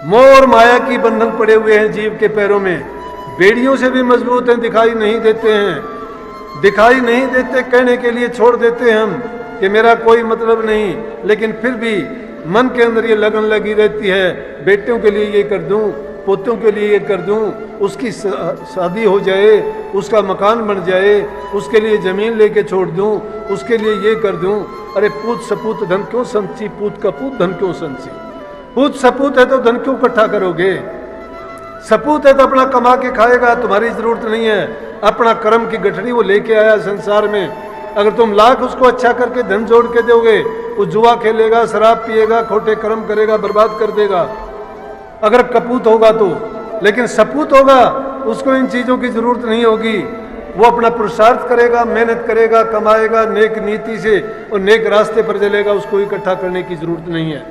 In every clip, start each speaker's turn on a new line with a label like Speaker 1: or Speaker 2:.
Speaker 1: मोह और माया की बंधन पड़े हुए हैं जीव के पैरों में, बेड़ियों से भी मजबूत हैं, दिखाई नहीं देते हैं, दिखाई नहीं देते, कहने के लिए छोड़ देते हैं हम कि मेरा कोई मतलब नहीं, लेकिन फिर भी मन के अंदर ये लगन लगी रहती है, बेटियों के लिए ये कर दूं, पोतों के लिए ये कर दूं, उसकी शादी हो जाए, उसका मकान बन जाए, उसके लिए जमीन लेके छोड़ दूं, उसके लिए ये कर दूं। अरे पूत सपूत धन क्यों संची, पूत का पूत धन क्यों संची? पूत सपूत है तो धन क्यों इकट्ठा करोगे? सपूत है तो अपना कमा के खाएगा, तुम्हारी जरूरत नहीं है। अपना कर्म की गठरी वो लेके आया संसार में, अगर तुम लाख उसको अच्छा करके धन जोड़ के दोगे, वो जुआ खेलेगा, शराब पिएगा, खोटे कर्म करेगा, बर्बाद कर देगा, अगर कपूत होगा तो। लेकिन सपूत होगा, उसको इन चीजों की जरूरत नहीं होगी, वो अपना पुरुषार्थ करेगा, मेहनत करेगा, कमाएगा नेक नीति से और नेक रास्ते पर चलेगा, उसको इकट्ठा करने की जरूरत नहीं है।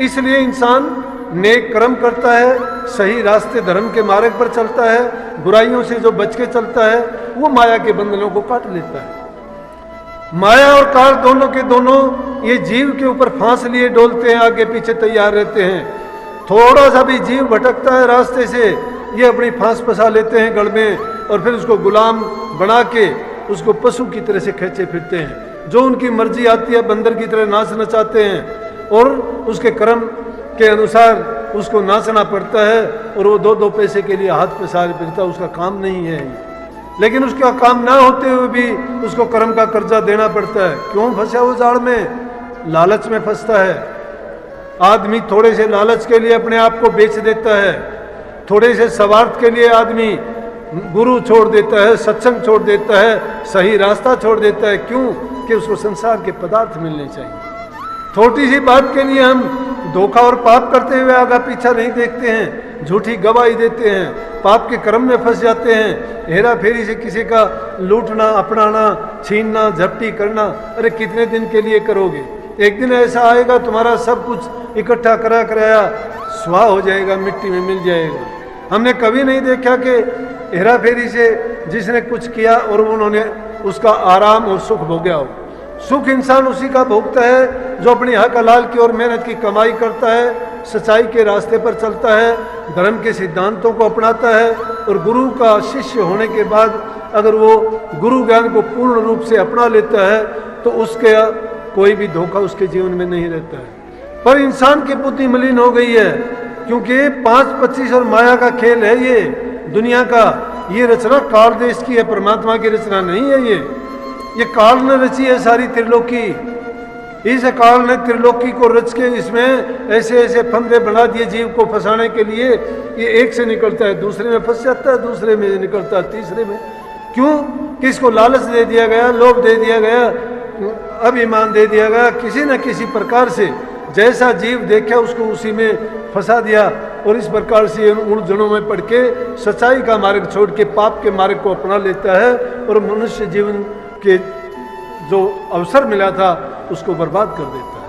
Speaker 1: इसलिए इंसान नेक कर्म करता है, सही रास्ते धर्म के मार्ग पर चलता है, बुराइयों से जो बच के चलता है वो माया के बंधनों को काट लेता है। माया और काल दोनों के दोनों ये जीव के ऊपर फांस लिए डोलते हैं, आगे पीछे तैयार रहते हैं। थोड़ा सा भी जीव भटकता है रास्ते से, ये अपनी फांस फंसा लेते हैं गढ़ में और फिर उसको गुलाम बना के उसको पशु की तरह से खींचे फिरते हैं। जो उनकी मर्जी आती है बंदर की तरह नाचना चाहते हैं और उसके कर्म के अनुसार उसको नाचना पड़ता है और वो दो दो पैसे के लिए हाथ पसार फिरता, उसका काम नहीं है। लेकिन उसका काम ना होते हुए भी उसको कर्म का कर्जा देना पड़ता है। क्यों फंसा वो जाड़ में? लालच में फंसता है। आदमी थोड़े से लालच के लिए अपने आप को बेच देता है, थोड़े से स्वार्थ के लिए आदमी गुरु छोड़ देता है, सत्संग छोड़ देता है, सही रास्ता छोड़ देता है। क्यों? कि उसको संसार के पदार्थ मिलने चाहिए। छोटी सी बात के लिए हम धोखा और पाप करते हुए आगा पीछा नहीं देखते हैं, झूठी गवाही देते हैं, पाप के कर्म में फंस जाते हैं, हेरा फेरी से किसी का लूटना, अपनाना, छीनना, झपटी करना। अरे कितने दिन के लिए करोगे? एक दिन ऐसा आएगा तुम्हारा सब कुछ इकट्ठा करा कराया स्वाह हो जाएगा, मिट्टी में मिल जाएगा। हमने कभी नहीं देखा कि हेरा फेरी से जिसने कुछ किया और उन्होंने उसका आराम और सुख भोगा हो। सुख इंसान उसी का भोगता है जो अपनी हक हलाल की और मेहनत की कमाई करता है, सच्चाई के रास्ते पर चलता है, धर्म के सिद्धांतों को अपनाता है और गुरु का शिष्य होने के बाद अगर वो गुरु ज्ञान को पूर्ण रूप से अपना लेता है तो उसके कोई भी धोखा उसके जीवन में नहीं रहता है। पर इंसान की बुद्धि मलिन हो गई है, क्योंकि 5-25 और माया का खेल है ये दुनिया का। ये रचना काल देश की है, परमात्मा की रचना नहीं है। ये काल ने रची है सारी त्रिलोकी। इस काल ने त्रिलोकी को रच के इसमें ऐसे ऐसे फंदे बना दिए जीव को फंसाने के लिए। ये एक से निकलता है, दूसरे में फंस जाता है, दूसरे में निकलता है, तीसरे में। क्यों? किसको लालच दे दिया गया, लोभ दे दिया गया, अभिमान दे दिया गया, किसी न किसी प्रकार से जैसा जीव देखा उसको उसी में फंसा दिया और इस प्रकार से उन जड़ों में पड़ के सच्चाई का मार्ग छोड़ के पाप के मार्ग को अपना लेता है और मनुष्य जीवन के जो अवसर मिला था उसको बर्बाद कर देता है।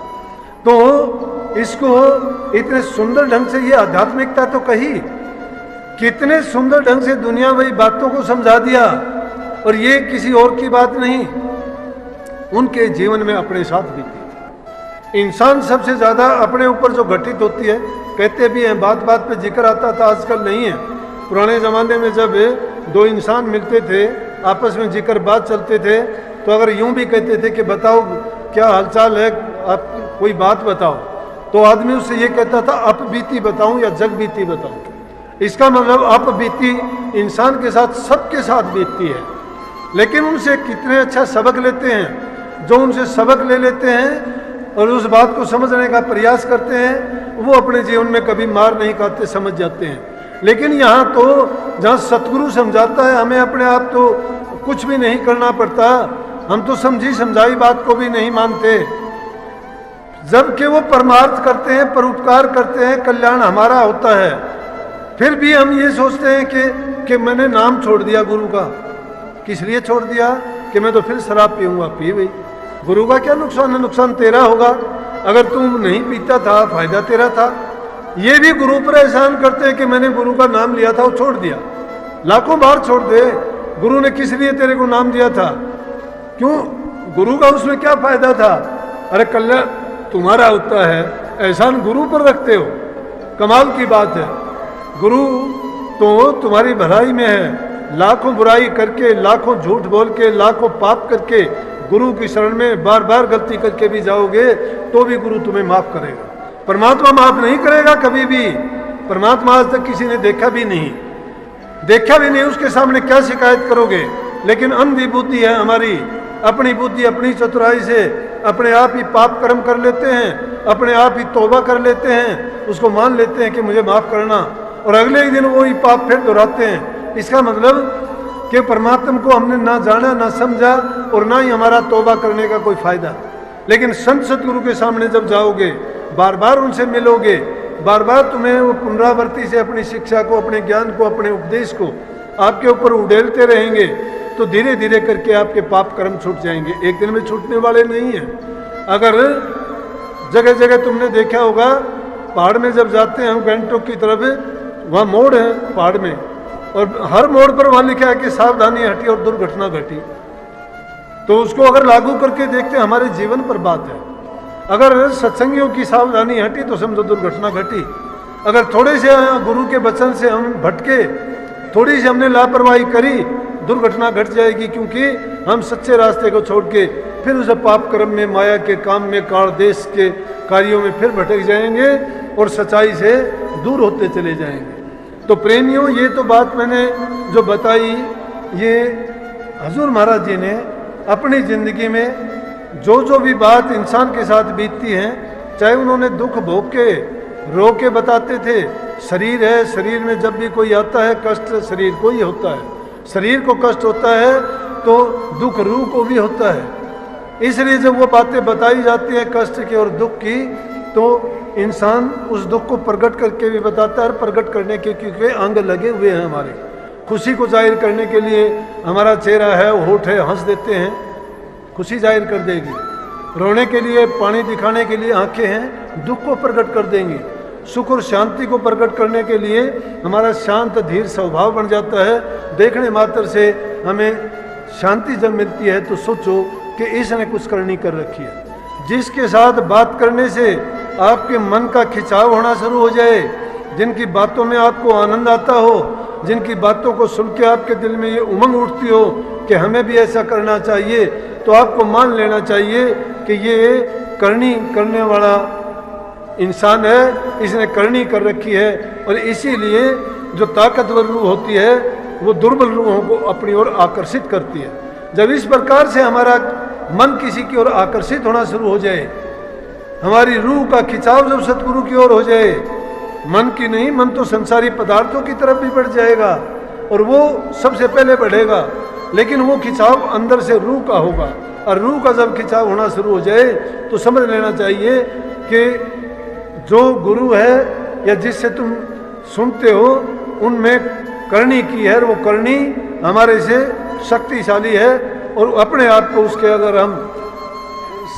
Speaker 1: तो इसको इतने सुंदर ढंग से ये आध्यात्मिकता तो कही, कितने सुंदर ढंग से दुनिया वही बातों को समझा दिया और ये किसी और की बात नहीं, उनके जीवन में अपने साथ बीती। इंसान सबसे ज्यादा अपने ऊपर जो घटित होती है, कहते भी हैं, बात बात पे जिक्र आता था, आजकल नहीं है। पुराने ज़माने में जब दो इंसान मिलते थे, आपस में जिक्र बात चलते थे, तो अगर यूं भी कहते थे कि बताओ क्या हालचाल है, आप कोई बात बताओ, तो आदमी उससे ये कहता था अप बीती बताऊं या जग बीती बताऊं। इसका मतलब अप बीती इंसान के साथ सबके साथ बीतती है, लेकिन उनसे कितने अच्छा सबक लेते हैं। जो उनसे सबक ले लेते हैं और उस बात को समझने का प्रयास करते हैं, वो अपने जीवन में कभी मार नहीं खाते, समझ जाते हैं। लेकिन यहाँ तो जहाँ सतगुरु समझाता है, हमें अपने आप तो कुछ भी नहीं करना पड़ता, हम तो समझी समझाई बात को भी नहीं मानते, जबकि वो परमार्थ करते हैं, परोपकार करते हैं, कल्याण हमारा होता है। फिर भी हम ये सोचते हैं कि मैंने नाम छोड़ दिया गुरु का। किस लिए छोड़ दिया? कि मैं तो फिर शराब पीऊंगा। पी गई, गुरु का क्या नुकसान है? नुकसान तेरा होगा। अगर तुम नहीं पीता था, फायदा तेरा था। ये भी गुरु पर एहसान करते हैं कि मैंने गुरु का नाम लिया था, वो छोड़ दिया। लाखों बार छोड़ दे, गुरु ने किस लिए तेरे को नाम दिया था? क्यों? गुरु का उसमें क्या फायदा था? अरे कल्याण तुम्हारा होता है, एहसान गुरु पर रखते हो। कमाल की बात है। गुरु तो तुम्हारी भलाई में है, लाखों बुराई करके, लाखों झूठ बोल के, लाखों पाप करके गुरु की शरण में बार बार गलती करके भी जाओगे तो भी गुरु तुम्हें माफ करेगा। परमात्मा माफ नहीं करेगा कभी भी। परमात्मा आज तक किसी ने देखा भी नहीं, उसके सामने क्या शिकायत करोगे। लेकिन अंधी बुद्धि है हमारी, अपनी बुद्धि अपनी चतुराई से अपने आप ही पाप कर्म कर लेते हैं, अपने आप ही तौबा कर लेते हैं, उसको मान लेते हैं कि मुझे माफ करना, और अगले ही दिन वो ही पाप फिर दोहराते हैं। इसका मतलब कि परमात्मा को हमने ना जाना, ना समझा, और ना ही हमारा तौबा करने का कोई फायदा। लेकिन संत सतगुरु के सामने जब जाओगे, बार बार उनसे मिलोगे, बार बार तुम्हें वो पुनरावृत्ति से अपनी शिक्षा को, अपने ज्ञान को, अपने उपदेश को आपके ऊपर उड़ेलते रहेंगे, तो धीरे धीरे करके आपके पाप कर्म छूट जाएंगे। एक दिन में छूटने वाले नहीं हैं। अगर जगह जगह तुमने देखा होगा, पहाड़ में जब जाते हैं हम गंगटोक की तरफ, वहाँ मोड़ है पहाड़ में, और हर मोड़ पर वहाँ लिखा है कि सावधानी हटी और दुर्घटना घटी। तो उसको अगर लागू करके देखते हैं, हमारे जीवन पर बात है। अगर सत्संगियों की सावधानी हटी तो समझो दुर्घटना घटी। अगर थोड़े से गुरु के वचन से हम भटके, थोड़ी सी हमने लापरवाही करी, दुर्घटना घट जाएगी, क्योंकि हम सच्चे रास्ते को छोड़ के फिर उसे पाप कर्म में, माया के काम में, काल देश के कार्यों में फिर भटक जाएंगे और सच्चाई से दूर होते चले जाएंगे। तो प्रेमियों, ये तो बात मैंने जो बताई, ये हजूर महाराज जी ने अपनी जिंदगी में जो भी बात इंसान के साथ बीतती है, चाहे उन्होंने दुख भोग के, रो के बताते थे। शरीर है, शरीर में जब भी कोई आता है कष्ट शरीर को ही होता है। शरीर को कष्ट होता है तो दुख रूह को भी होता है। इसलिए जब वो बातें बताई जाती हैं कष्ट की और दुख की, तो इंसान उस दुख को प्रकट करके भी बताता है। प्रकट करने के क्योंकि अंग लगे हुए हैं हमारे, खुशी को जाहिर करने के लिए हमारा चेहरा है, होठ है, हंस देते हैं, खुशी जाहिर कर देगी। रोने के लिए, पानी दिखाने के लिए आंखें हैं, दुख को प्रकट कर देंगी। सुख और शांति को प्रकट करने के लिए हमारा शांत धीर स्वभाव बन जाता है। देखने मात्र से हमें शांति जब मिलती है तो सोचो कि इसने कुछ करनी कर रखी है। जिसके साथ बात करने से आपके मन का खिंचाव होना शुरू हो जाए, जिनकी बातों में आपको आनंद आता हो, जिनकी बातों को सुन के आपके दिल में ये उमंग उठती हो कि हमें भी ऐसा करना चाहिए, तो आपको मान लेना चाहिए कि ये करने वाला इंसान है, इसने करनी कर रखी है। और इसीलिए जो ताकतवर रूह होती है वो दुर्बल रूहों को अपनी ओर आकर्षित करती है। जब इस प्रकार से हमारा मन किसी की ओर आकर्षित होना शुरू हो जाए, हमारी रूह का खिंचाव जब सतगुरु की ओर हो जाए, मन की नहीं, मन तो संसारी पदार्थों की तरफ भी बढ़ जाएगा और वो सबसे पहले बढ़ेगा, लेकिन वो खिंचाव अंदर से रूह का होगा। और रूह का जब खिंचाव होना शुरू हो जाए तो समझ लेना चाहिए कि जो गुरु है या जिससे तुम सुनते हो उनमें करनी की है, और वो करनी हमारे से शक्तिशाली है। और अपने आप को उसके अगर हम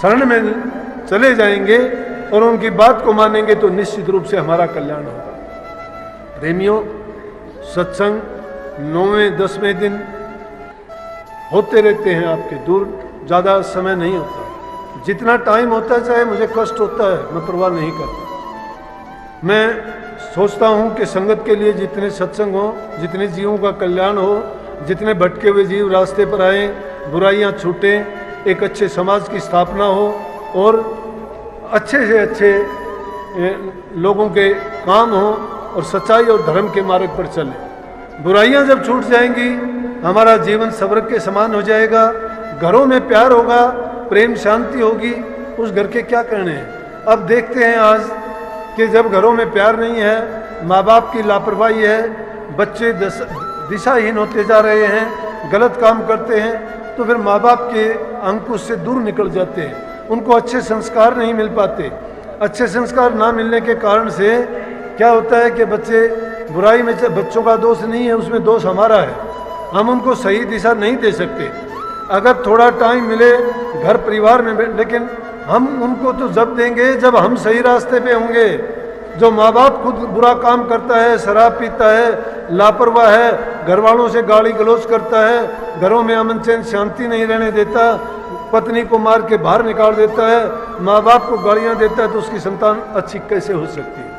Speaker 1: शरण में चले जाएंगे और उनकी बात को मानेंगे तो निश्चित रूप से हमारा कल्याण होगा। प्रेमियों, सत्संग 9वें 10वें दिन होते रहते हैं आपके, दूर ज़्यादा समय नहीं होता। जितना टाइम होता है, चाहे मुझे कष्ट होता है, मैं परवाह नहीं करता। मैं सोचता हूँ कि संगत के लिए जितने सत्संग हो, जितने जीवों का कल्याण हो, जितने भटके हुए जीव रास्ते पर आए, बुराइयाँ छूटें, एक अच्छे समाज की स्थापना हो और अच्छे से अच्छे लोगों के काम हो और सच्चाई और धर्म के मार्ग पर चले। बुराइयाँ जब छूट जाएंगी, हमारा जीवन स्वर्ग के समान हो जाएगा। घरों में प्यार होगा, प्रेम शांति होगी, उस घर के क्या कहने हैं। अब देखते हैं आज कि जब घरों में प्यार नहीं है, माँ बाप की लापरवाही है, बच्चे दिशाहीन होते जा रहे हैं, गलत काम करते हैं, तो फिर माँ बाप के अंकुश से दूर निकल जाते हैं, उनको अच्छे संस्कार नहीं मिल पाते। अच्छे संस्कार ना मिलने के कारण से क्या होता है कि बच्चे बुराई में, बच्चों का दोष नहीं है, उसमें दोष हमारा है। हम उनको सही दिशा नहीं दे सकते। अगर थोड़ा टाइम मिले घर परिवार में, लेकिन हम उनको तो जब देंगे जब हम सही रास्ते पे होंगे। जो माँ बाप खुद बुरा काम करता है, शराब पीता है, लापरवाह है, घर वालों से गाली गलौज करता है, घरों में अमन चैन शांति नहीं रहने देता, पत्नी को मार के बाहर निकाल देता है, माँ बाप को गालियाँ देता है, तो उसकी संतान अच्छी कैसे हो सकती है।